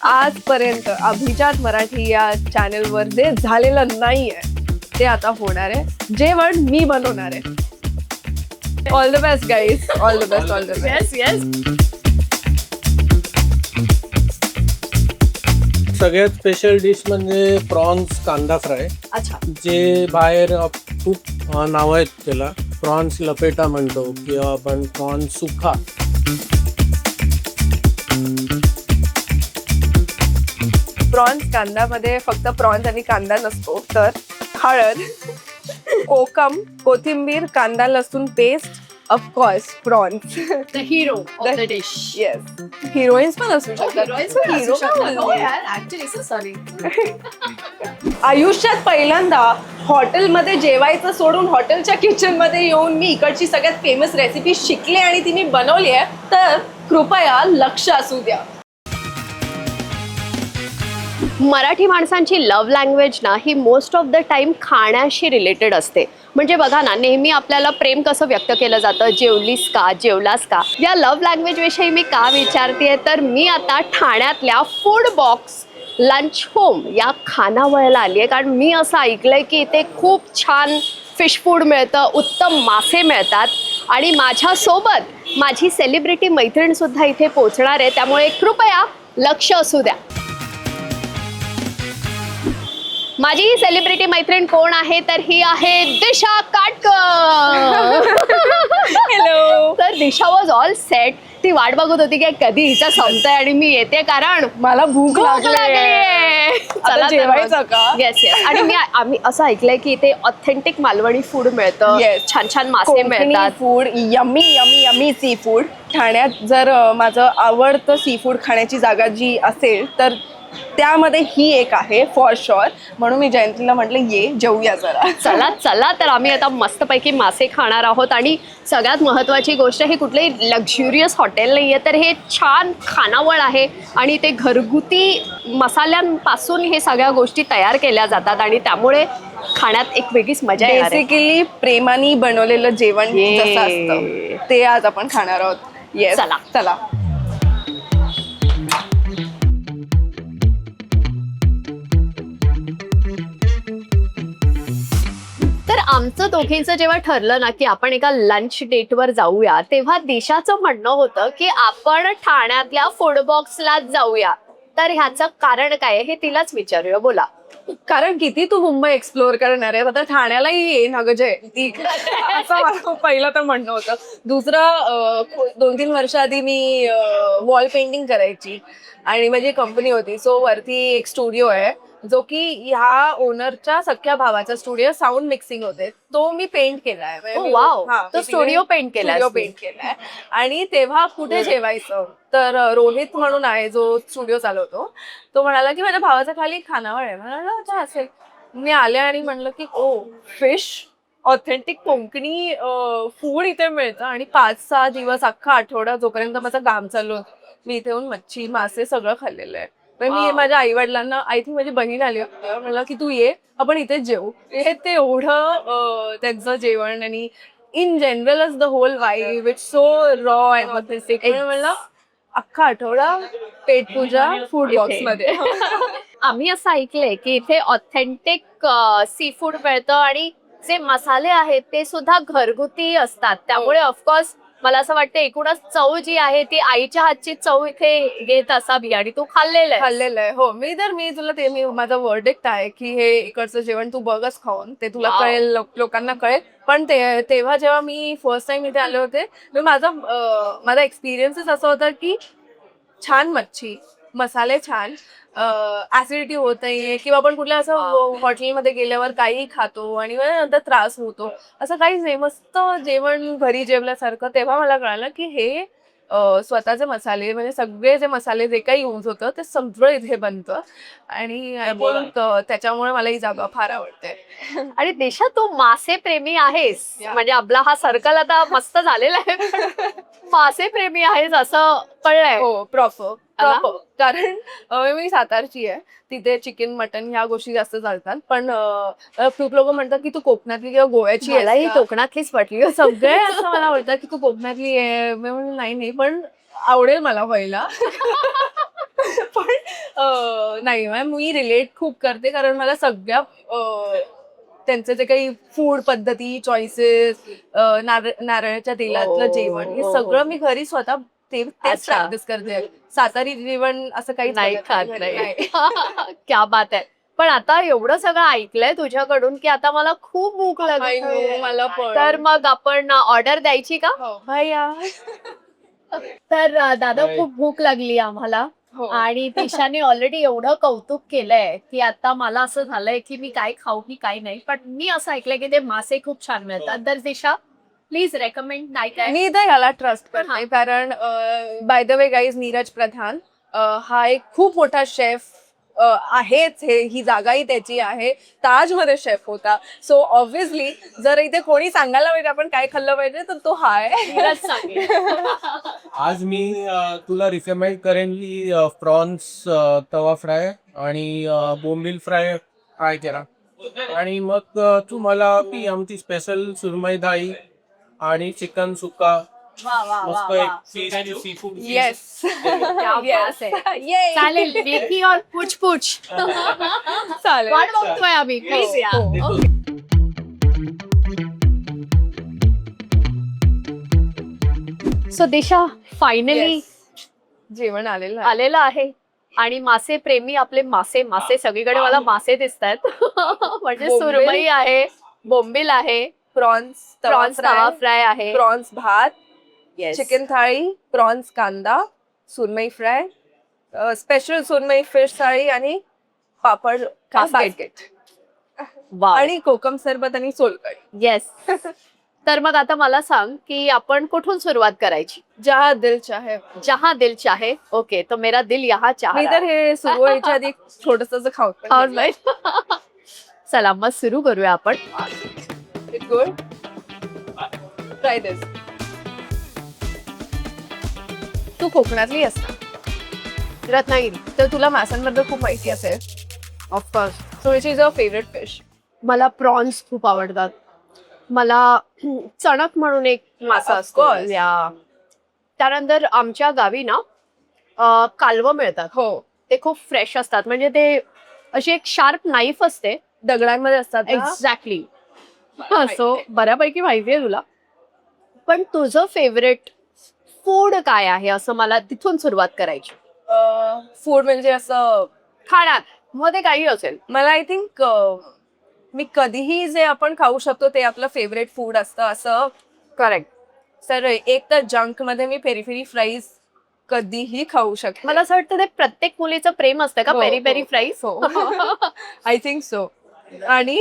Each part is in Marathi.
आजपर्यंत अभिजात मराठी या चॅनलवर जे झालेलं नाहीये ते आता होणार आहे. जेवण मी बनवणार आहे. All the best guys, all the best, all the best. Yes. सगळ्यात स्पेशल डिश म्हणजे प्रॉन्स कांदा फ्राय, अच्छा. जे बाहेर खूप नावं आहेत त्याला. प्रॉन्स लपेटा म्हणतो किंवा आपण प्रॉन्स सुखा. प्रॉन्स कांदामध्ये फक्त प्रॉन्स आणि कांदा नसतो, तर हळद, कोकम, कोथिंबीर, कांदा लसूण paste, of course prawns. The hero of the dish. Yes, heroines पण असू शकतात. हिरो का बोलते? सॉरी. आयुष्यात पहिल्यांदा हॉटेलमध्ये जेवायचं सोडून हॉटेलच्या किचन मध्ये येऊन मी इकडची सगळ्यात फेमस रेसिपी शिकले आणि ती मी बनवली आहे, तर कृपया लक्ष असू द्या. मराठी माणसांची लव्ह लँग्वेज ना ही मोस्ट ऑफ द टाइम खाण्याशी रिलेटेड असते. म्हणजे बघा ना, नेहमी आपल्याला प्रेम कसं व्यक्त केलं जातं, जेवलीस का, जेवलास का. या लव्ह लँग्वेज विषयी मी का विचारतेय, तर मी आता ठाण्यातल्या फूड बॉक्स लंच होम या खानावळला आली आहे. कारण मी असं ऐकलंय की इथे खूप छान फिश फूड मिळतं, उत्तम मासे मिळतात आणि माझ्यासोबत माझी सेलिब्रिटी मैत्रीणसुद्धा इथे पोहोचणार आहे. त्यामुळे कृपया लक्ष असू द्या. माझी सेलिब्रिटी मैत्रीण कोण आहे, तर ही आहे दिशा काटकर. हॅलो. तर दिशा वॉज ऑल सेट. ती वाट बघत होती की कधी हिचं संपतंय आणि मी येते, कारण मला भूक लागली. चला जेवायचं का? Yes yes. आणि आम्ही असं ऐकलंय की इथे ऑथेंटिक मालवणी फूड मिळतं. Yes. छान छान मासे मिळतात. Food, yummy yummy yummy sea food. ठाण्यात जर माझं आवडतं सी फूड खाण्याची जागा जी असेल तर त्यामध्ये ही एक आहे फॉर शुअर. म्हणून मी जयंतीला म्हटलं ये जेवूया जरा. चला चला. तर आम्ही आता मस्तपैकी मासे खाणार आहोत. आणि सगळ्यात महत्त्वाची गोष्ट, हे कुठलंही लक्झुरियस हॉटेल नाही आहे, तर हे छान खानावळ आहे आणि ते घरगुती मसाल्यांपासून हे सगळ्या गोष्टी तयार केल्या जातात आणि त्यामुळे खाण्यात एक वेगळीच मजा येणार आहे. बेसिकली प्रेमाने बनवलेलं जेवण ये. जसं असतं ते आज आपण खाणार आहोत. येस, चला. चला. तर आमचं दोघींचं जेव्हा ठरलं ना की आपण एका लंच डेटवर जाऊया, तेव्हा दिशाचं म्हणणं होतं की आपण ठाण्यातल्या फूड बॉक्सला जाऊया. तर ह्याचं कारण काय आहे हे तिलाच विचारूया. बोला. कारण किती तू मुंबई एक्सप्लोअर करणार आहे, आता ठाण्यालाही ये ना ग जयंती. असं मला पहिलं तर म्हणणं होतं. दुसरं 2-3 वर्ष आधी मी वॉल पेंटिंग करायची आणि माझी कंपनी होती. सो वरती एक स्टुडिओ आहे जो की ह्या ओनरच्या सख्या भावाचा स्टुडिओ, साऊंड मिक्सिंग होते. तो मी पेंट केलाय. वाव. तो स्टुडिओ पेंट केलाय. स्टुडिओ पेंट केलाय. आणि तेव्हा कुठे जेवायचं, तर रोहित म्हणून आहे जो स्टुडिओ चालवतो, तो म्हणाला की माझ्या भावाचा खाली खानावळ आहे. म्हणाला अच्छा असेल. मी आले आणि म्हणलं की ओ फिश, ऑथेंटिक कोकणी फूड इथे मिळतं. आणि 5-6 दिवस अख्खा आठवडा जोपर्यंत माझं काम चालू होतं, मी इथे येऊन मच्छी मासे सगळं खाल्लेलं आहे. मी माझ्या आई वडिलांना, आय थिंक माझी बहीण आली म्हणलं की तू ये, आपण इथेच जेवू. हे ते एवढं त्यांचं जेवण आणि इन जनरलच the whole vibe it's so raw and authentic. म्हणलं अख्खा आठवडा पेटपूजा फूड बॉक्स मध्ये. आम्ही असं ऐकलंय की इथे ऑथेंटिक सी फूड मिळतं आणि जे मसाले आहेत ते सुद्धा घरगुती असतात. त्यामुळे ऑफकोर्स मला असं वाटतं एकूणच चव जी आहे ती आईच्या हातची चव इथे घेत असावी. आणि तू खाल्लेलं आहे. हो. मी तुला ते माझा वर्डिक्ट आहे की हे इकडचं जेवण तू बघच खाऊन, ते तुला कळेल, लोकांना कळेल. पण तेव्हा जेव्हा मी फर्स्ट टाइम इथे आले होते, माझा एक्सपिरियन्सच असं होता की छान मच्छी, मसाले छान, ऍसिडिटी होत नाहीये किंवा आपण कुठल्या असं हॉटेलमध्ये गेल्यावर काही खातो आणि नंतर त्रास होतो, असं काहीच नाही. मस्त जेवण घरी जेवल्यासारखं. तेव्हा मला कळालं की हे स्वतःचे मसाले, म्हणजे सगळे जे मसाले जे काही यूज होतं ते सगळं इथे बनतं. आणि त्याच्यामुळे मला ही जागा फार आवडते. आणि दिशा, तू मासे प्रेमी आहेस. म्हणजे आपला हा सर्कल आता मस्त झालेला आहे. मासे प्रेमी आहेस असं कळलंय. हो, प्रॉपर. कारण मी सातारची आहे, तिथे चिकन मटन ह्या गोष्टी जास्त चालतात. पण खूप लोक म्हणतात की तू कोकणातली किंवा गोव्याची आहे. मलाही कोकणातलीच वाटली. सगळे असं मला वाटतं की तू कोकणातली आहे. मी म्हणलं नाही, पण आवडेल मला व्हायला. पण नाही मॅम, मी रिलेट खूप करते कारण मला सगळ्या त्यांचे जे काही फूड पद्धती, चॉईसेस, नारळाच्या तेलातलं जेवण, हे सगळं मी घरी स्वतः तेच अच्छा. प्रॅक्टिस करते. सातारी जेवण असं काही नाही खात नाही. क्या बात आहे. पण आता एवढं सगळं ऐकलंय तुझ्याकडून की आता मला खूप भूक लागली. मला पण. तर मग आपण ऑर्डर द्यायची का? भैया. तर दादा खूप भूक लागली आम्हाला हो. आणि दिशाने ऑलरेडी एवढं कौतुक केलंय की आता मला असं झालंय की मी काय खाऊ की काय नाही. पण मी असं ऐकलंय की ते मासे खूप छान मिळतात. तर दिशा प्लीज रेकमेंड नाही काय. मी तर ह्याला ट्रस्ट हा. करते कारण by the way guys, Neeraj Pradhan हा एक खूप मोठा शेफ आहेच. ही जागाही त्याची आहे. ताजमध्ये शेफ होता. सो ऑब्व्हियसली जर इथे कोणी सांगायला पाहिजे आपण काय खाल्लं पाहिजे तर तो हा आहे. नीरज सांगेल. आज मी तुला रिकमेंड करेन की प्रॉन्स तवा फ्राय आणि बोंबील फ्राय ट्राय करा. आणि मग तू मला ती आमची स्पेशल सुरमई थाळी आणि चिकन सुक्का, वा वा वा मस्त वा. एक फिश सी फूड. येस. क्या बात आहे. चालेल मेथी और पुछ पुछ. चालेल. वाट बघतोय आम्ही. प्लीज या. हो. सो दिशा फायनली Yes. जेवण आलेलं आहे. आलेलं आहे आणि मासे प्रेमी आपले मासे सगळीकडे मला मासे दिसत आहेत. म्हणजे बोंबील. सुरमई आहे, बोंबील आहे, प्रॉन्स प्रॉन्स तवा फ्राय आहे. प्रॉन्स भात, Yes. चिकन थाळी, प्रॉन्स कांदा, सुरमई फ्राय, स्पेशल सुरमई फिश थाळी आणि पापड बास्केट वाव. आणि कोकम सरबत आणि सोलकढी. येस. तर मग आता मला सांग की आपण कुठून सुरुवात करायची? जहा दिल चाहे. जहा दिल चाहे. ओके, तो मेरा दिल यहाँ चाह मी रहा तर हे सुरू व्हायच्या आधी छोटस खाऊन पण है. घेतलंय. चला मग सुरू करूया आपण. It's good. Try this. तू कोकणातली आहेस ना? रत्नागिरी, तर तुला माशांबद्दल खूप माहिती असेल. Of course. So which is your favourite fish? मला प्रॉन्स खूप आवडतात. मला चणक म्हणून एक मासा Of असतो. course. या. त्यानंतर आमच्या गावी ना कालवं मिळतात. हो. ते खूप फ्रेश असतात. म्हणजे ते अशी एक शार्प नाईफ असते. दगडांमध्ये असतात ना? एक्झॅक्टली. सो बऱ्यापैकी माहिती आहे तुला. पण तुझं फेवरेट फूड काय आहे असं मला तिथून सुरुवात करायची. फूड म्हणजे असं खाण्यात मग ते काही असेल. मला आय थिंक मी कधीही जे आपण खाऊ शकतो ते आपलं फेवरेट फूड असतं असं. करेक्ट. तर एक तर जंक मध्ये मी पेरी पेरी फ्राईज कधीही खाऊ शकते. मला असं वाटतं ते प्रत्येक मुलीचं प्रेम असतं का हो, पेरी पेरी हो. फ्राईज. I think so. आणि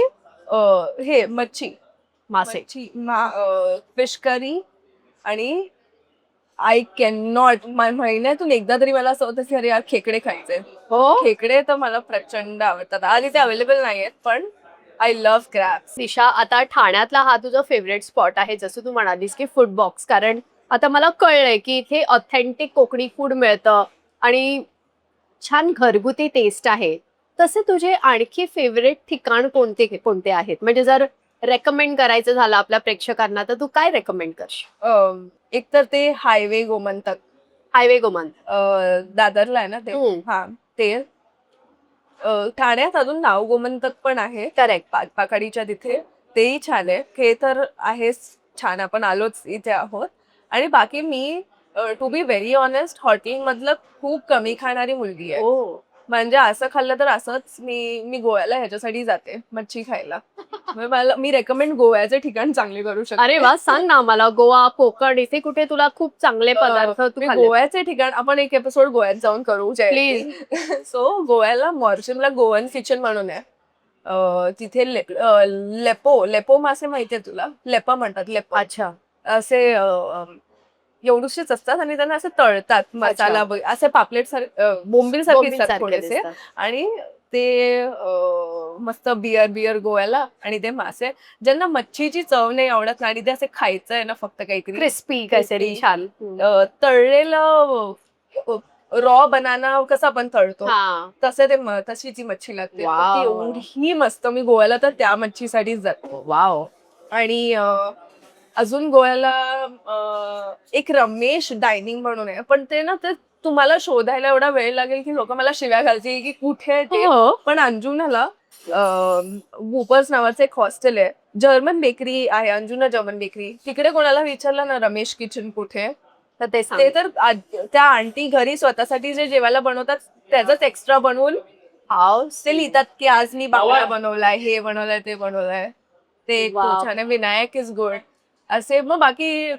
हे मच्छी मासे. फिश करी आणि आय कॅन नॉट. महिन्यातून एकदा तरी मला असं होतं की अरे यार खेकडे खायचे. हो. खेकडे तर मला प्रचंड आवडतात. आधी ते अवेलेबल नाहीयेत पण आय लव्ह क्रॅब्स. दिशा, आता ठाण्यातला हा तुझा फेवरेट स्पॉट आहे जसं तू म्हणालीस की फूड बॉक्स. कारण आता मला कळलंय की इथे ऑथेंटिक कोकणी फूड मिळतं आणि छान घरगुती टेस्ट आहे. तसे तुझे आणखी फेवरेट ठिकाण कोणते कोणते आहेत? म्हणजे जर रेकमेंड करायचं झालं आपल्या प्रेक्षकांना तर तू काय रेकमेंड करशील? एक तर ते हायवे गोमंतक, हायवे गोमान. दादरला आहे ना ते. हम्म. हा ते. ठाण्यात अजून नाव गोमंतक पण आहे. करेक्ट. पाकाडीच्या तिथे तेही छान आहे. हे तर आहेच छान. आपण आलोच इथे आहोत. आणि बाकी मी to be very honest hotel मधलं खूप कमी खाणारी मुलगी आहे. ओ. म्हणजे असं खाल्लं तर असंच मी गोव्याला ह्याच्यासाठी जाते मच्छी खायला. म्हणजे मी रेकमेंड गोव्याचे ठिकाण चांगले करू शकते. अरे वा, सांग ना मला. गोवा, कोकण इथे कुठे तुला खूप चांगले पदार्थ तू मी खाल्ले? गोव्याचे ठिकाण आपण एक एपिसोड गोव्यात जाऊन करू. Please. सो गोव्याला मॉर्शिमला गोवन किचन म्हणून आहे. तिथे लेपो मासे माहितीये तुला? लेपा म्हणतात. लेपा अच्छा. असे एवढूशेच असतात आणि त्यांना असे तळतात मसाला असे पापलेट बोंबील सारखे असतात थोडेसे. आणि ते मस्त बियर गोव्याला. आणि ते मासे ज्यांना मच्छीची चव नाही आवडत आणि ते असे खायचं आहे ना फक्त काहीतरी क्रिस्पी काहीतरी छान. तळलेलं रॉ बनाना कसं आपण तळतो हा. तसे तशी ती मच्छी लागते. तर Wow. ती एवढी मस्त. मी गोव्याला तर त्या मच्छीसाठीच जाते. वाव. आणि अजून गोव्याला एक रमेश डायनिंग म्हणून आहे पण ते ना ते तुम्हाला शोधायला एवढा वेळ लागेल की लोक मला शिव्या घालतील की कुठे आहे ते. हो. पण अंजुनाला वूपर्स नावाचं एक हॉस्टेल आहे, जर्मन बेकरी आहे, अंजुना जर्मन बेकरी. तिकडे कोणाला विचारलं ना रमेश किचन कुठे, तर ते ते तर त्या आंटी घरी स्वतःसाठी जे जेवायला बनवतात त्याच एक्स्ट्रा बनवून ते लिहितात की आज मी बावळा बनवलाय, हे बनवलंय, ते बनवलंय. ते एक Wow. छान आहे. विनायक इज गुड असे. मग बाकी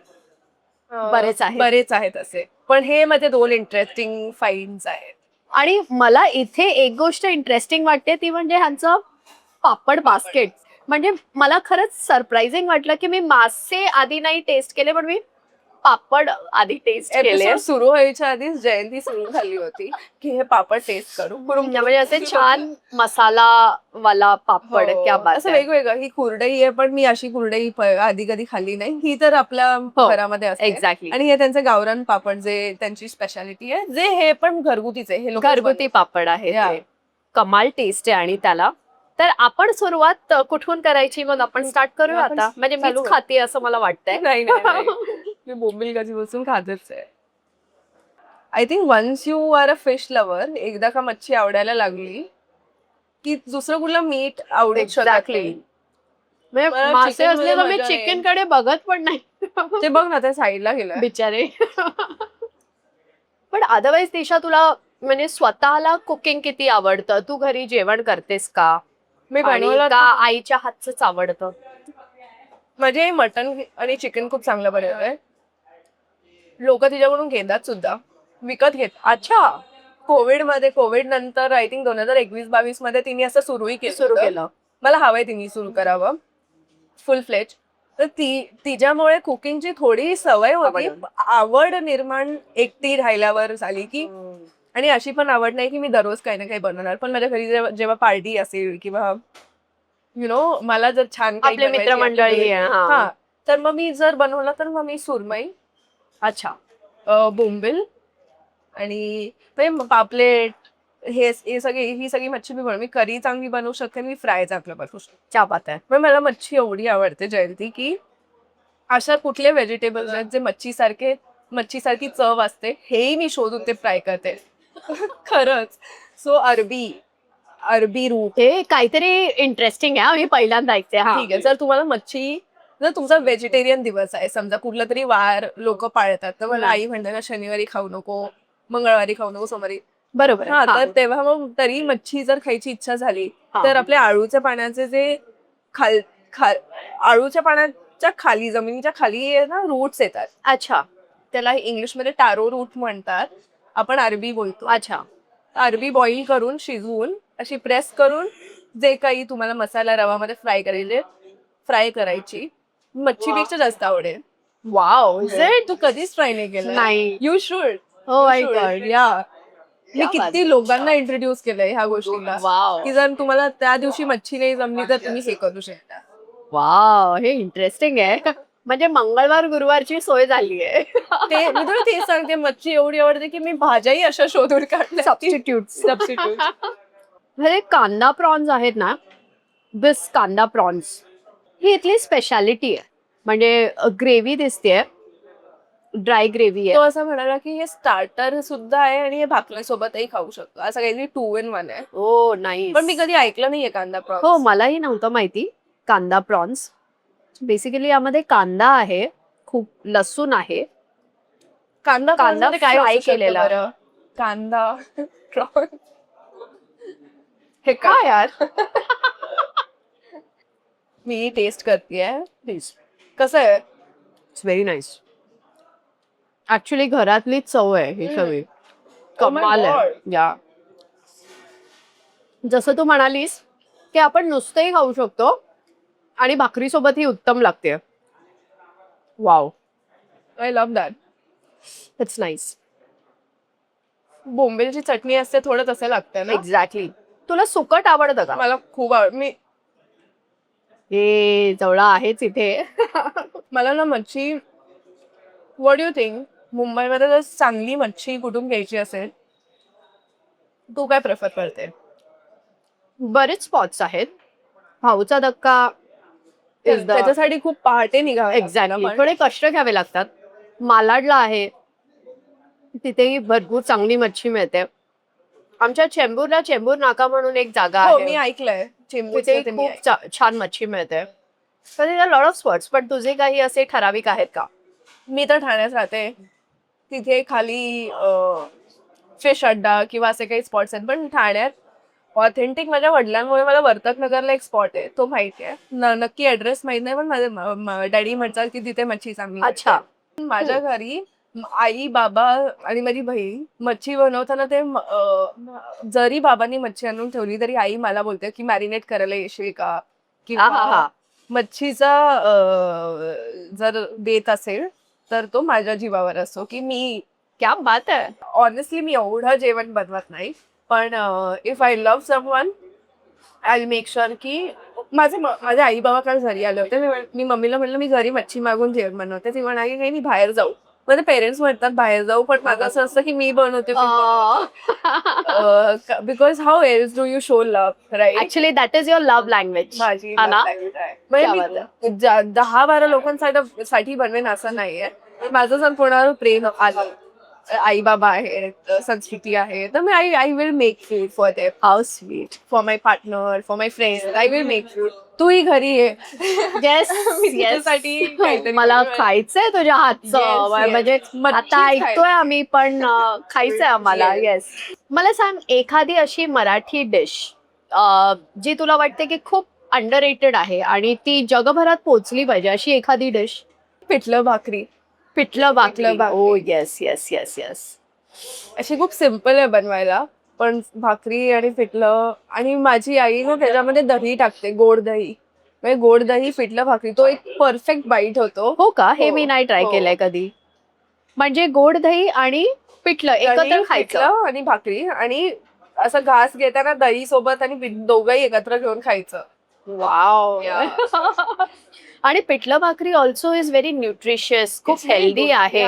बरेच आहेत असे. पण हे मध्ये 2 इंटरेस्टिंग फाईन्स आहेत. आणि मला इथे एक गोष्ट इंटरेस्टिंग वाटते ती म्हणजे ह्यांचं पापड बास्केट. म्हणजे मला खरंच सरप्राइझिंग वाटलं की मी मासे आधी नाही टेस्ट केले, पण मी पापड आधी टेस्ट केले. एपिसोड सुरू व्हायच्या आधीच जयंती सुरू झाली होती की हे पापड टेस्ट करू. म्हणजे असे छान मसाला वाला पापड. हो. क्या बात असं आहे. वेगवेगळं. ही कुरडई आहे, पण मी अशी कुरडई आधी कधी खाल्ली नाही. ही तर आपल्या घरामध्ये असते. एक्झॅक्टली. आणि हे त्यांचे गावरान पापड जे त्यांची स्पेशालिटी आहे, जे हे पण घरगुतीच आहे. हे लोक घरगुती पापड आहे Yeah. ते. कमाल टेस्ट आहे आणि त्याला. तर आपण सुरुवात कुठून करायची, मग आपण स्टार्ट करूया आपण आता. म्हणजे चालू मीच करू. खाते असं मला वाटतंय. नाही नाही नाही. मी बोंबील कधीपासून खातच आहे. I think once you are a fish lover, एकदा का मच्छी आवडायला लागली की दुसरं कुठलं मीठ आवडू शकत एक्झॅक्टली. नाही. म्हणजे मला मासे chicken असले मध्ये तर मी मजा आहे. चिकन कडे बघत पण नाही. ते बघ ना, त्या साईडला गेलं. बिचारे. पण अदरवाईज दिशा, तुला म्हणजे स्वतःला कुकिंग किती आवडतं? तू घरी जेवण करतेस का? मी आणि बनवलं का तर- आईच्या हातचंच आवडतं? म्हणजे मटन आणि चिकन खूप चांगलं बनवलंय. लोक तिच्याकडून घेतात सुद्धा, विकत घेत. अच्छा. कोविड नंतर आय थिंक 2021-22 मध्ये तिने असं सुरू सुरू केलं. केलं. मला हवंय तिने सुरू करावं फुल फ्लेज. तर तिच्यामुळे कुकिंगची थोडी सवय होती, आवड निर्माण एकटी राहिल्यावर झाली की. आणि अशी पण आवड नाही की मी दररोज काही ना काही बनवणार, पण माझ्या घरी जेव्हा पार्टी असेल किंवा मला जर छान काही आपले बनवायची मित्रमंडळी आहे, हा. हा, तर मग मी जर बनवलं तर मग मी सुरमई, अच्छा. बोंबील आणि पापलेट, ही सगळी मच्छी मी बनवू. मी करी चांगली बनवू शकते, मी फ्राय चांगलं बनवू शकते. क्या बात आहे. पण मला मच्छी एवढी आवडते जयंती की अशा कुठले व्हेजिटेबल्स आहेत जे मच्छीसारखी चव असते, हेही मी शोधून ते फ्राय करते. खरंच. सो अरबी रूट. हे काहीतरी इंटरेस्टिंग आहे. मी पहिल्यांदा ऐकते. हा, ठीक आहे. जर तुमचा व्हेजिटेरियन दिवस आहे, समजा कुठला तरी वार लोक पाळतात, तर मला आई म्हणते ना शनिवारी खाऊ नको, मंगळवारी खाऊ नको, सोमवारी. बरोबर. हा, तर तेव्हा मग तरी मच्छी जर खायची इच्छा झाली तर आपल्या आळूच्या पाण्याचे जे आळूच्या पाण्याच्या खाली, जमिनीच्या खाली ना रूट्स येतात. अच्छा. त्याला इंग्लिशमध्ये टारो रूट म्हणतात, आपण अरबी बोलतो. अच्छा. अरबी बॉईल करून शिजवून अशी प्रेस करून जे काही तुम्हाला मसाला रवामध्ये फ्राय करायची. मच्छीपेक्षा जास्त आवडेल. वाव. तू कधीच ट्राय नाही केलं? नाही. You should. Oh my God. या मी क्या बात. किती लोकांना इंट्रोड्यूस केलंय ह्या गोष्टीला वाव. की जर तुम्हाला त्या दिवशी मच्छी नाही जमली तर तुम्ही हे करू शकता. वाव, हे इंटरेस्टिंग आहे. म्हणजे मंगळवार गुरुवारची सोय झाली आहे. मी तुला तेच सांगते, मच्छी एवढी आवडते की मी भाज्याही अशा शोधून काढल्या. सबस्टिट्यूट. म्हणजे कांदा प्रॉन्स आहेत ना, बिस कांदा प्रॉन्स ही इथली स्पेशालिटी आहे. म्हणजे ग्रेव्ही दिसते, ड्राय ग्रेव्ही तो आहे. असं म्हणाला की हे स्टार्टर सुद्धा आहे आणि हे भाकरीसोबतही खाऊ शकतो, असं काहीतरी 2 in 1 आहे. ओ नाही. पण मी कधी ऐकलं नाहीये कांदा प्रॉन्स. हो, मलाही नव्हतं माहिती कांदा प्रॉन्स. बेसिकली यामध्ये कांदा आहे, खूप लसूण आहे. कांदा मध्ये काय फ्राय असू शकतं केलेला बरं? कांदा प्रॉन्स. हे काय यार. मी टेस्ट करतेय. प्लीज. कसं आहे? It's very nice. ऍक्च्युली घरातली चव आहे ही सगळी. कमाल आहे. या जसं तू म्हणालीस की आपण नुसतंही खाऊ शकतो आणि भाकरीसोबत ही उत्तम लागते. Wow. I love that. It's nice. बोंबीलची चटणी असते, थोडं तसं लागतं ना. एक्झॅक्टली. तुला सुकट आवडतं का? मला खूप मी हे जवळ आहेच इथे. मला ना मच्छी, व्हॉट यू थिंक, मुंबईमध्ये जर चांगली मच्छी कुठून घ्यायची असेल, तू काय प्रेफर करते? बरेच स्पॉट्स आहेत. भाऊचा धक्का is the- त्याच्यासाठी खूप पहाटे निघावं लागतं ना एक्झॅक्टली. पण. थोडे कष्ट घ्यावे लागतात. मालाडला आहे, तिथेही भरपूर चांगली मच्छी मिळते. आमच्या चेंबूरला चेंबूर नाका म्हणून एक जागा हो, मी आहे. ऐकलंय चेंबूरचं तिथे ते मी खूप ऐकलंय. छान मच्छी मिळते. तर लॉट ऑफ स्पॉट्स, पण तुझे काही असे ठराविक आहेत का? मी तर ठाण्यात राहते. तिथे खाली फिश अड्डा किंवा असे काही स्पॉट्स आहेत, पण ठाण्यात ऑथेंटिक माझ्या वडिलांमुळे मला वर्तक नगरला एक स्पॉट आहे, तो माहिती आहे. नक्की ऍड्रेस माहित नाही, पण माझे डॅडी म्हणतात की तिथे मच्छी चांगली मिळते. अच्छा. माझ्या घरी आई, बाबा आणि माझी बहीण मच्छी बनवताना जरी बाबांनी मच्छी आणून ठेवली तरी आई मला बोलते की मॅरिनेट करायला येशील का, किंवा मच्छीचा जर बेत असेल तर तो माझ्या जीवावर असतो की मी, क्या बात आहे. ऑनेस्टली मी एवढं जेवण बनवत नाही, पण if I love someone I make sure की माझे आई बाबा काल घरी आले होते. मी मम्मीला म्हणलं मी घरी मच्छी मागून जेवण बनवते. ती म्हणाली नाही मी बाहेर जाऊ. माझे पेरेंट्स म्हणतात बाहेर जाऊ, पण माझं असं असतं की मी बनवते. Because how else do you show love, right? Actually that is your love language. माझी हा ना? म्हणजे मी 10-12 लोकांसाठी बनवेन असं नाहीये. माझं जर कोणावर प्रेम आलं, आई बाबा आहेत, संस्कृती आहे, तर मी I will make food for them. How sweet. For my partner, for my friends, I will make food. तूही घरी ये. येस मी तुझ्यासाठी काहीतरी मला बनवेन. खायचंय तुझ्या हातचं. Yes, yes. म्हणजे मच्छीच आता ऐकतोय आम्ही, पण खायचंय आम्हाला. Yes. येस. मला सांग एखादी अशी मराठी डिश जी तुला वाटते की खूप अंडररेटेड आहे आणि ती जगभरात पोहोचली पाहिजे, अशी एखादी डिश. पिठलं भाकरी पिठलं भाकरी. भाकरी. ओ येस येस येस येस. अशी खूप सिम्पल आहे बनवायला, पण भाकरी आणि पिठलं, आणि माझी आई ना त्याच्यामध्ये दही टाकते, गोड दही. म्हणजे गोड दही पिठलं भाकरी, तो एक परफेक्ट बाईट होतो. हो का? हे हो, मी नाही ट्राय हो. केलंय कधी. म्हणजे गोड दही आणि पिठलं एकत्र दही, खायचं. पिठलं आणि भाकरी, आणि असं घास घेताना दही सोबत आणि दोघंही एकत्र घेऊन खायचं. वाव. Yeah. आणि पिठलं भाकरी ऑल्सो इज व्हेरी न्यूट्रिशियस, खूप हेल्दी आहे.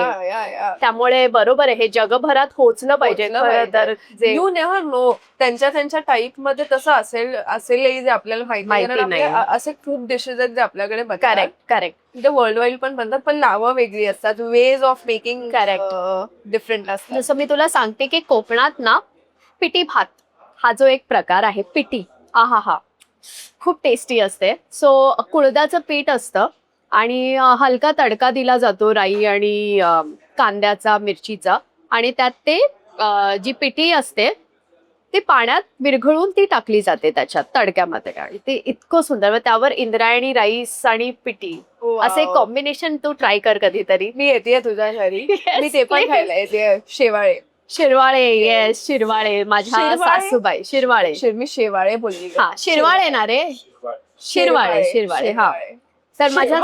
त्यामुळे बरोबर आहे, हे जगभरात पोहोचलं पाहिजे. खरं तर जे यू नेव्हर नो, त्यांच्या टाईप मध्ये तसं असेल जे आपल्याला माहिती नाही. असे खूप डिशेस आहेत जे आपल्याकडे बनतात. Correct correct. ते वर्ल्ड वाईड पण बनतात, पण नावं वेगळी असतात, वेज ऑफ मेकिंग डिफरंट असतात. जसं मी तुला सांगते की कोकणात ना पिठी भात हा जो एक प्रकार आहे, पिठी, हा खूप टेस्टी असते. सो कुळदाचं पीठ असतं आणि हलका तडका दिला जातो राई आणि कांद्याचा, मिरचीचा, आणि त्यात ते जी पिठी असते ती पाण्यात विरघळून ती टाकली जाते त्याच्यात तडक्यामध्ये, आणि ते इतकं सुंदर. त्यावर इंद्रायणी राईस आणि पिठी असे कॉम्बिनेशन तू ट्राय कर कधीतरी. मी येते तुझ्या घरी. Yes, मी ते पण please. खायला येते. शेवाळे. शिरवाळे. येस, शिरवाळे. माझ्या शिरवाळे? सासूबाई शिरवाळे. मी शेवाळे बोलली. हा, शिरवाळे ना रे. शिरवाळे. हा. तर माझ्या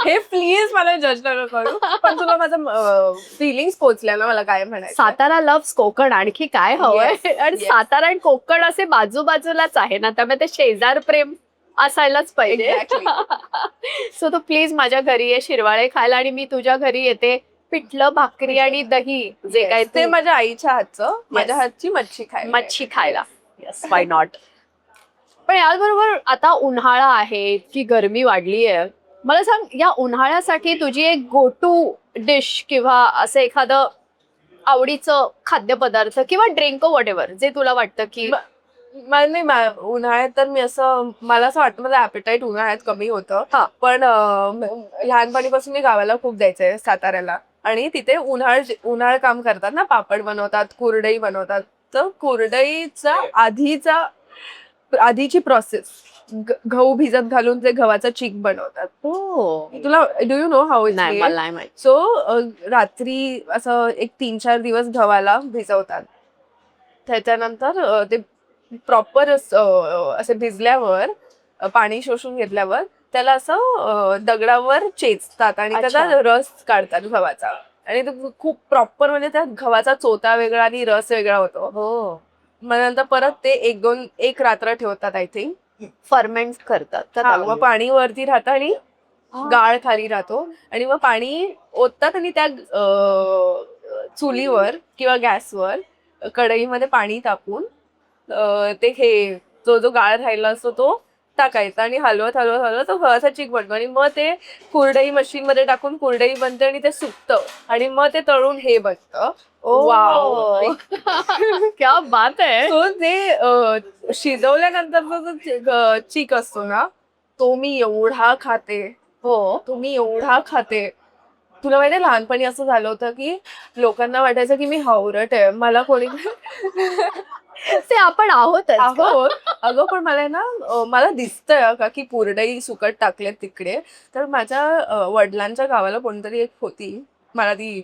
हे प्लीज मला जज नका करू, पण तुला माझं फिलिंग्स पोहोचल्या ना, मला काय म्हणायचं. सातारा लव्स कोकण, आणखी काय हवंय? Yes, आणि yes. सातारा आणि कोकण असे बाजूबाजूलाच आहे ना, त्यामुळे ते शेजार प्रेम असायलाच पाहिजे. सो तू प्लीज माझ्या घरी ये शिरवाळे खायला, आणि मी तुझ्या घरी येते पिठलं भाकरी आणि दही, जे काय ते माझ्या आईच्या हातचं, माझ्या Yes. हातची मच्छी खायला. मच्छी खायला. Yes, why not. पण याचबरोबर आता उन्हाळा आहे, इतकी गरमी वाढली आहे. मला सांग, या उन्हाळ्यासाठी तुझी एक गो टू डिश किंवा असं एखादं आवडीचं खाद्यपदार्थ किंवा ड्रिंक व्हॉटएव्हर जे तुला वाटतं की उन्हाळ्यात तर मला असं वाटतं माझं ऍपेटाईट उन्हाळ्यात कमी होतं. हा. पण लहानपणीपासून मी गावाला खूप जायचंय, साताऱ्याला, आणि तिथे उन्हाळ काम करतात ना, पापड बनवतात, कुरडई बनवतात. तर कुरडईचा आधीची प्रोसेस, गहू भिजत घालून ते गव्हाचा चीक बनवतात. तुला do you know how it? नाही, मला नाही माहित. सो रात्री असं एक 3-4 दिवस गव्हाला भिजवतात. त्याच्यानंतर ते प्रॉपर असे भिजल्यावर, पाणी शोषून घेतल्यावर त्याला असं दगडावर चेचतात आणि त्याचा रस काढतात गव्हाचा, आणि ते खूप प्रॉपर, म्हणजे त्या गव्हाचा चोथा वेगळा आणि रस वेगळा होतो. हो. मग नंतर परत ते एक रात्र ठेवतात, आय थिंक फर्मेंट करतात. मग पाणी वरती राहतं आणि गाळ खाली राहतो, आणि मग पाणी ओततात आणि त्या चुलीवर किंवा गॅसवर कढईमध्ये पाणी तापून ते जो गाळ राहिला असतो तो टाकायचं आणि हलवत हलवत हलवत तो थोडासा चिक बनतो आणि मग ते कुरडई मशीन मध्ये टाकून कुरडई बनते आणि ते सुकतं आणि मग ते तळून हे बनतं. वाव. क्या बात आहे. सो ते शिजवल्यानंतरचा जो चिक असतो ना तो मी एवढा खाते. तो मी एवढा खाते. तुला माहितीये लहानपणी असं झालं होतं की लोकांना वाटायचं की मी हावरट आहे. मला कोणी ते आपण आहोतच का? आहोत. अगं पण मला आहे ना मला दिसतंय का की कुरडई सुकट टाकले तिकडे. तर माझ्या वडिलांच्या गावाला कोणतरी एक होती. मला ती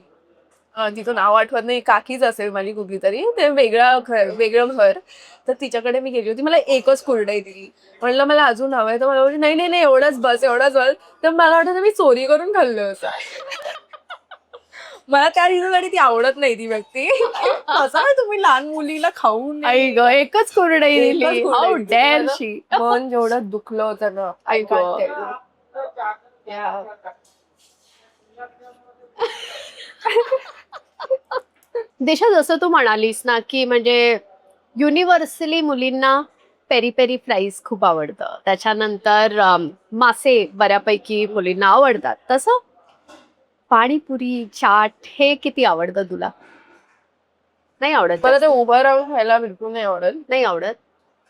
तिचं नाव आठवत नाही. काकीच असेल माझी कुठली तरी. ते वेगळं घर. तर तिच्याकडे मी गेली होती. मला एकच कुरडई दिली. म्हणलं मला अजून हवंय. तर मला बोलली नाही नाही नाही एवढंच बस एवढंच बस. तर मला वाटतं मी चोरी करून खाल्लं होतं. मला त्या रिझनसाठी ती आवडत नाही ती व्यक्ती. असं काय तुम्ही लहान मुलीला खाऊन आई ग एकच कुरडई दिली. हाऊ डेअर शी. मन जेवढं दुखलं होतं ना. आई I can't गं. tell you. Yeah. दिशा जसं तू म्हणालीस ना की म्हणजे युनिव्हर्सली मुलींना पेरी पेरी फ्राईज खूप आवडतं. त्याच्यानंतर मासे बऱ्यापैकी मुलींना आवडतात. तसं पाणीपुरी चाट हे किती आवडतं तुला? नाही आवडत मला जास्त? ते उभं राहून खायला बिलकुल नाही आवडत. नाही आवडत.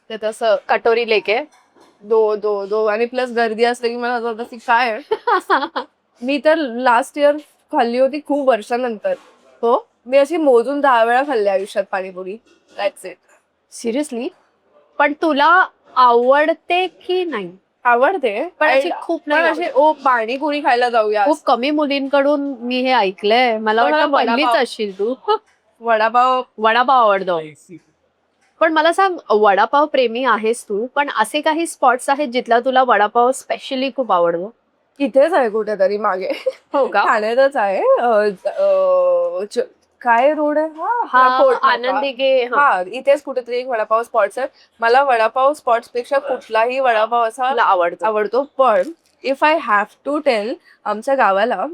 ते तसं कटोरी लेके दो आणि प्लस गर्दी असते की मला असं वाटतं की काय आहे? मी तर लास्ट इयर खाल्ली होती खूप वर्षानंतर. हो मी अशी मोजून 10 वेळा खाल्ली आयुष्यात पाणीपुरी. That's it. सिरियसली. पण तुला आवडते की नाही? आवडते पण अशी खूप पण नाही अशी आवडत. पाणीपुरी खायला जाऊया. खूप कमी मुलींकडून मी हे ऐकलंय. मला पण मला वाटतं पहिलीच वडापाव- असशील तू. वडापाव वडापाव आवडतो. पण मला सांग वडापाव प्रेमी आहेस तू पण असे काही स्पॉट्स आहेत जिथला तुला वडापाव स्पेशली खूप आवडतो? इथेच आहे कुठेतरी मागे. हो का? ठाण्यातच आहे. काय रोड आहे हा कोर्ट नाका. आनंदी गे हा इथेच कुठेतरी एक वडापाव स्पॉट्स आहे. मला वडापाव स्पॉट्स पेक्षा कुठलाही वडापाव असा आवडतो. आवडतो. पण if I have to tell आमच्या गावाला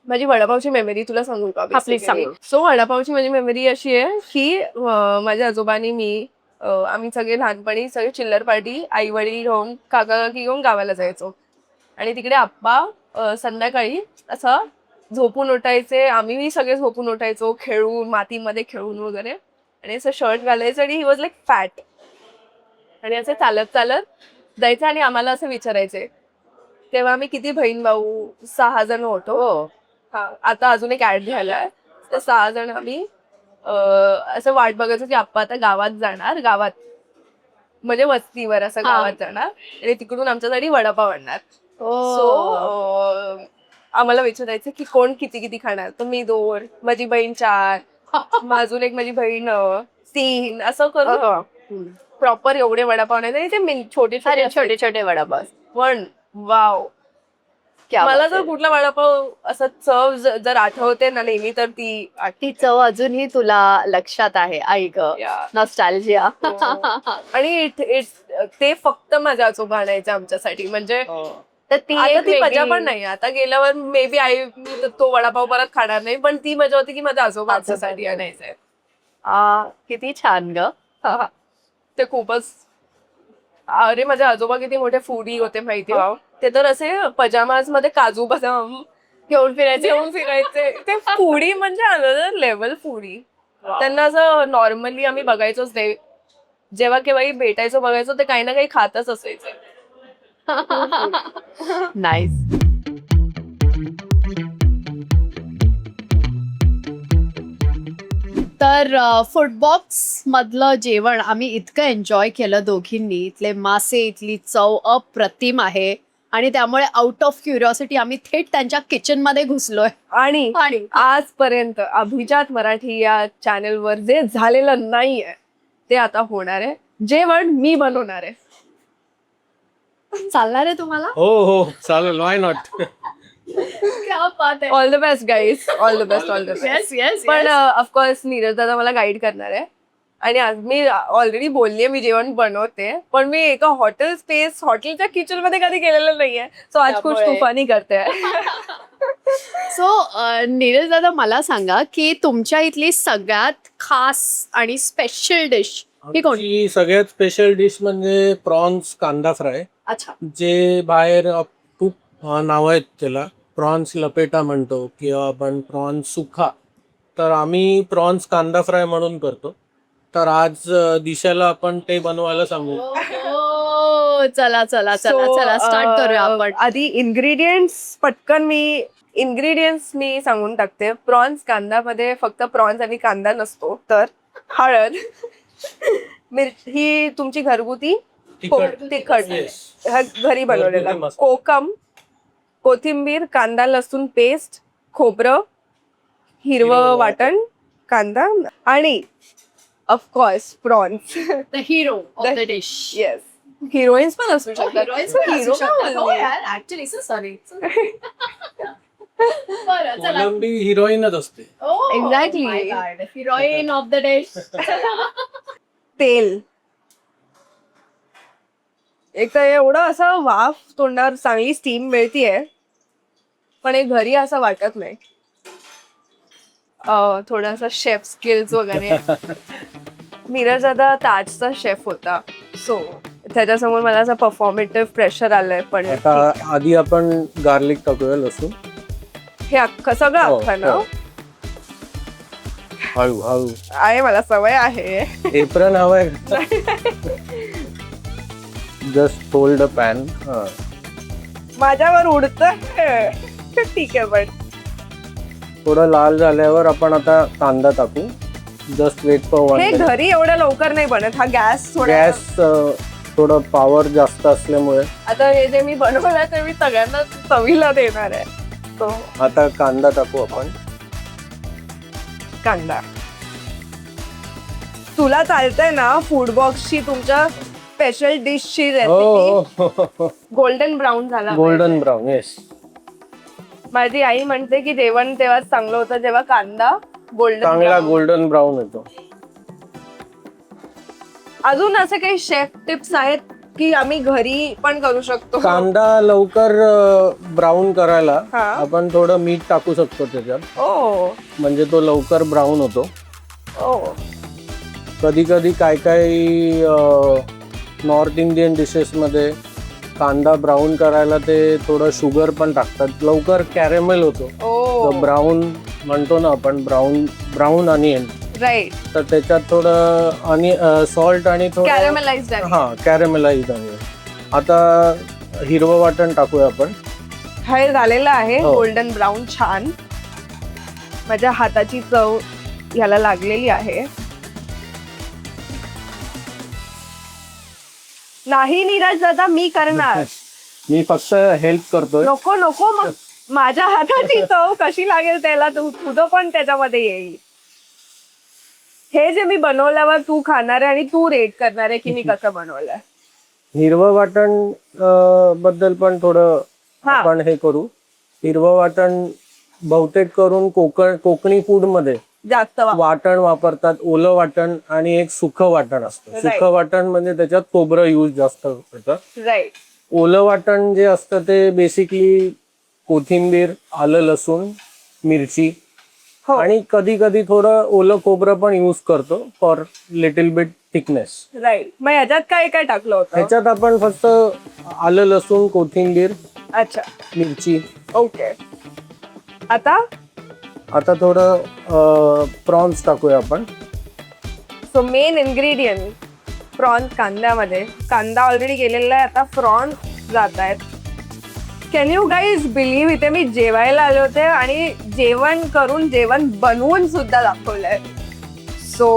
माझी वडापावची मेमरी तुला सांगू का? please सांग. सो वडापावची माझी मेमरी अशी आहे की माझ्या आजोबांनी मी आम्ही सगळे लहानपणी सगळे चिल्लर पार्टी आई वडील घेऊन काका काकी घेऊन गावाला जायचो आणि तिकडे आप्पा संध्याकाळी असं झोपून उठायचे. आम्ही सगळे झोपून उठायचो खेळून मातीमध्ये खेळून वगैरे आणि असं शर्ट घालायचं आणि ही वॉज लाईक फॅट आणि असं चालत चालत जायचं आणि आम्हाला असं विचारायचे. तेव्हा आम्ही किती बहीण भाऊ 6 जण होतो. हा आता अजून एक ऍड झालाय. तर 6 जण आम्ही असं वाट बघायचो की आप्पा आता गावात जाणार. गावात म्हणजे वस्तीवर असं गावात जाणार आणि तिकडून आमच्यासाठी वडापाव आणणार. सो आम्हाला विचारायचं की कोण किती किती खाणार. तर मी 2 माझी बहीण 4 अजून एक माझी बहीण 3 असं करून प्रॉपर एवढे वडापाव नाही आणि ते छोटे छोटे छोटे वडापाव. पण वाव मला जर कुठला वडापाव असं चव जर आठवते ना नेहमी तर ती चव अजूनही तुला लक्षात आहे. आई ग नॉस्टॅल्जिया. आणि ते फक्त माझ्या आजोबा आणायचे आमच्यासाठी. म्हणजे तर ती आता एक ती मजा वेगळी- पण नाही. आता गेल्यावर मे बी मी तो वडापाव परत खाणार नाही. पण ती मजा होती की माझ्या आजोबा आमच्यासाठी आणायचंय. किती छान ग. ते खूपच अरे माझे आजोबा किती मोठे फूडी होते माहितीये. ते तर असे पजामाज मध्ये काजू बदाम घेऊन फिरायचे. ते फूडी म्हणजे अनदर लेवल फूडी. त्यांना असं नॉर्मली आम्ही बघायचोच नाही. जेव्हा केव्हाही भेटायचो बघायचो ते काही ना काही खातच असायचे. नाईस. तर फूडबॉक्स मधलं जेवण आम्ही इतकं एन्जॉय केलं दोघींनी. इथले मासे इथली चव अप्रतिम आहे आणि त्यामुळे आउट ऑफ क्युरिओसिटी आम्ही थेट त्यांच्या किचन मध्ये घुसलोय. आणि आजपर्यंत अभिजात मराठी या चॅनलवर जे झालेलं नाहीये ते आता होणार आहे. जेवण मी बनवणार आहे. चालणार आहे तुम्हाला? हो चालेल. Why not. क्या बात आहे. All the best guys. All the best. Yes yes. पण ऑफकोर्स नीरज दादा मला गाईड करणार आहे. आणि आज मी ऑलरेडी बोललीये मी जेवण बनवते. पण मी एका हॉटेलच्या किचन मध्ये कधी गेलेलं नाहीये. सो आज खुश तुफानी करते. सो नीरज दादा मला सांगा की तुमच्या इथली सगळ्यात खास आणि स्पेशल डिश ही कोण? आमची सगळ्यात स्पेशल डिश म्हणजे प्रॉन्स कांदा फ्राय, अच्छा. जे बाहेर खूप नावं आहेत त्याला. प्रॉन्स लपेटा म्हणतो किंवा आपण प्रॉन्स सुखा, तर आम्ही प्रॉन्स कांदा फ्राय म्हणून करतो. तर आज दिशाला आपण ते बनवायला सांगू. चला चला चला चला स्टार्ट करूया आपण. आधी इंग्रेडियंट्स मी सांगून टाकते. प्रॉन्स कांदामध्ये फक्त प्रॉन्स आणि कांदा नसतो, तर हळद, मिरची, ही तुमची घरगुती तिखट Yes. हा घरी बनवलेला, घरगुती मसाला. कोकम, कोथिंबीर, कांदा लसूण पेस्ट, खोबरं, हिरवं हिरवं वाटण, कांदा आणि of course prawns. The hero of the dish. Yes, heroines पण असू शकतात. Hero का बोलली? Actually sorry. बरं चला. कोलंबी हिरोईनच असते. Exactly. Heroine of the dish. तेल, एक तर एवढं असं वाफ तोंडावर चांगली स्टीम मिळतीये, पण हे घरी असं वाटत नाही. थोडासा शेफ स्किल्स वगैरे. नीरज दादा ताजचा शेफ होता, सो त्याच्यासमोर मला असं परफॉर्मेटिव्ह प्रेशर आलंय. पण आता आधी आपण गार्लिक टाकूया, लसूण. हे अख्खं सगळं हो, अख्खं ना? हो. हळू हळू. आहे, मला सवय आहे. एप्रन हवंय. Just hold a pan. माझ्यावर उडतं. ठीक आहे, पण थोडं लाल झाल्यावर आपण आता कांदा टाकू. जस्ट वेट फॉर हे 1 घरी एवढं लवकर नाही बनत. हा गॅस गॅस थोडं पॉवर जास्त असल्यामुळे. आता हे जे मी बनवलंय ते मी सगळ्यांना चवीला देणार आहे. तो आता कांदा टाकू आपण. कांदा तुला चालतंय ना? फूड बॉक्सची तुमच्या स्पेशल डिशची रेसिपी हो, गोल्डन ब्राऊन झाला गोल्डन पाहिजे. ब्राऊन. येस. माझी आई म्हणते की जेवण तेव्हाच चांगलं होतं जेव्हा कांदा गोल्डन. चांगला गोल्डन ब्राऊन येतो. अजून असे काही शेफ टिप्स आहेत की आम्ही घरी पण करू शकतो? कांदा लवकर ब्राऊन करायला हा. आपण थोडं मीठ टाकू शकतो त्याच्यात, ओ म्हणजे तो लवकर ब्राऊन होतो. ओ कधी कधी काय नॉर्थ इंडियन डिशेस मध्ये कांदा ब्राऊन करायला ते थोडं शुगर पण टाकतात, लवकर कॅरेमेल होतो. ओ ब्राऊन म्हणतो ना आपण, ब्राऊन अनियन. राईट. तर त्याच्यात थोडं सॉल्ट आणि थोडं कॅरेमलाइज्ड आहे. हा कॅरेमेलाइज अनियन. आता हिरवं वाटण टाकूया आपण. हे झालेलं आहे हो. गोल्डन ब्राऊन छान. माझ्या हाताची चव ह्याला लागलेली आहे. नाही नीरज दादा, मी करणार. मी फक्त हेल्प करतोय. नको नको, मग माझ्या हाताची चव कशी लागेल त्याला तुझं पण त्याच्यामध्ये येईल. हे जे मी बनवल्यावर तू खाणार आहे आणि तू रेट करणार आहे की मी कसं बनवलंय. हिरवं वाटण बद्दल पण थोडं हा. आपण हे करू. हिरवं वाटण बहुतेक करून कोकणी फूड मध्ये जास्त वाटण वापरतात. ओलं वाटण आणि एक सुखं वाटण असतं. Right. सुखं वाटण म्हणजे त्याच्यात खोबरं यूज जास्त होतं. राईट. ओलं वाटण जे असतं ते बेसिकली कोथिंबीर, आलं, लसूण, मिरची हो आणि कधी कधी थोडं ओलं खोबरं पण यूज करतो for little bit thickness. Right. मग ह्याच्यात काय काय टाकलं होतं? ह्याच्यात आपण फक्त आलं, लसूण, कोथिंबीर, अच्छा, मिरची. ओके. आता थोडं प्रॉन्स टाकूया आपण. सो मेन इन्ग्रेडियंट प्रॉन्स कांद्यामध्ये. कांदा ऑलरेडी गेलेला आहे, आता प्रॉन्स जात आहेत. कॅन यू गाईज बिलीव्ह, इथे मी जेवायला आले होते आणि जेवण करून जेवण बनवून सुद्धा दाखवलंय. सो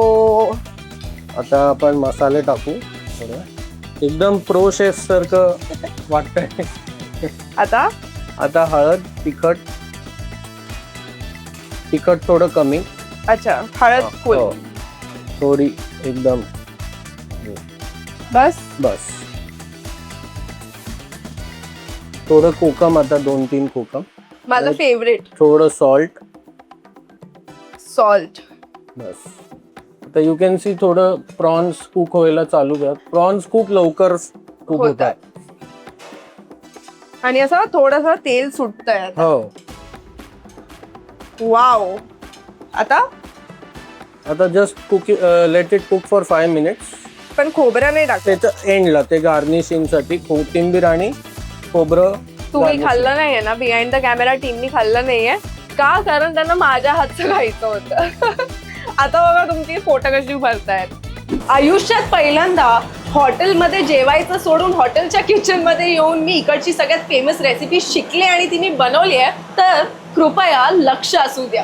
आता आपण मसाले टाकू. थोडं एकदम प्रो शेफ सारखं वाटतंय. आता हळद, तिखट थोडं कमी. अच्छा, हळद फुल. हो. थोडी एकदम बस. थोडं कोकम, आता 2-3 कोकम. माझं फेवरेट. थोडं सॉल्ट. बस. आता यू कॅन सी थोडं प्रॉन्स कुक व्हायला चालू कर. प्रॉन्स खूप लवकर कुक होतात. आणि असं थोडंसं तेल सुटतंय आता. हो. वाव. आता आता just cook let it cook for 5 minutes. पण खोबरं नाही टाकत. त्याचं एंडला ते गार्निशिंग साठी कोथिंबीर आणि खोबरं. तुम्ही garnishing. खाल्लं नाहीये ना, बिहाइंड द कॅमेरा टीमनी खाल्लं नाहीये का? कारण त्यांना माझ्या हातचं खायचं होतं. आता बघा तुमची फोटो कशी भरतायत. आयुष्यात पहिल्यांदा हॉटेलमध्ये जेवायचं सोडून हॉटेलच्या किचन मध्ये येऊन मी इकडची सगळ्यात फेमस रेसिपी शिकले आणि ती मी बनवली आहे. तर कृपया लक्ष असू द्या.